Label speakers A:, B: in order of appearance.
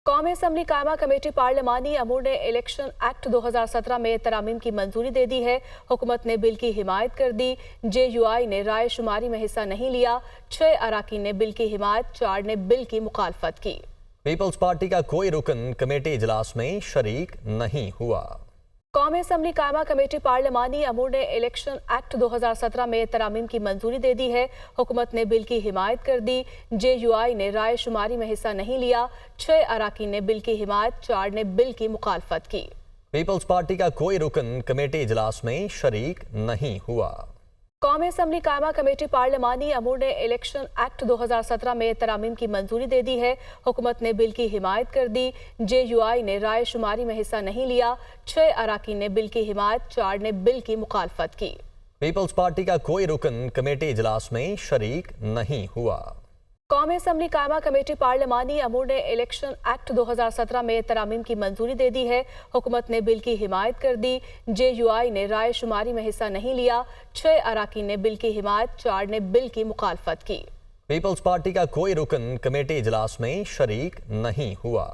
A: कौमी असम्बली कायमा कमेटी पार्लिमानी अमूर ने इलेक्शन एक्ट 2017 में तरामीम की मंजूरी दे दी है। हुकूमत ने बिल की हिमायत कर दी। JUI ने राय शुमारी में हिस्सा नहीं लिया। 6 अराकीन ने बिल की हिमायत, 4 ने बिल की मुखालफत की।
B: पीपल्स पार्टी का कोई रुकन कमेटी इजलास में शरीक नहीं हुआ।
A: कौमी असम्बली कायमा कमेटी पार्लिमानी अमूर ने इलेक्शन एक्ट 2017 में तरामीम की मंजूरी दे दी है। हुकूमत ने बिल की हिमायत कर दी। JUI ने राय शुमारी में हिस्सा नहीं लिया। 6 अराकीन ने बिल की हिमायत, 4 ने बिल की मुखालफत की।
B: पीपल्स पार्टी का कोई रुकन कमेटी इजलास में शरीक नहीं हुआ।
A: कौमी असम्बली कायमा कमेटी पार्लिमानी अमूर ने इलेक्शन एक्ट 2017 में तरामीम की मंजूरी दे दी है। हुकूमत ने बिल की हिमायत कर दी। JUI ने राय शुमारी में हिस्सा नहीं लिया। 6 अराकीन ने बिल की हिमायत, 4 ने बिल की मुखालफत की।
B: पीपल्स पार्टी का कोई रुकन कमेटी इजलास में शरीक नहीं हुआ।
A: कौमी असम्बली कायमा कमेटी पार्लिमानी अमूर ने इलेक्शन एक्ट 2017 में तरामीम की मंजूरी दे दी है। हुकूमत ने बिल की हिमायत कर दी। JUI ने राय शुमारी में हिस्सा नहीं लिया। 6 अराकीन ने बिल की हिमायत, 4 ने बिल की मुखालफत की।
B: पीपल्स पार्टी का कोई रुकन कमेटी इजलास में शरीक नहीं हुआ।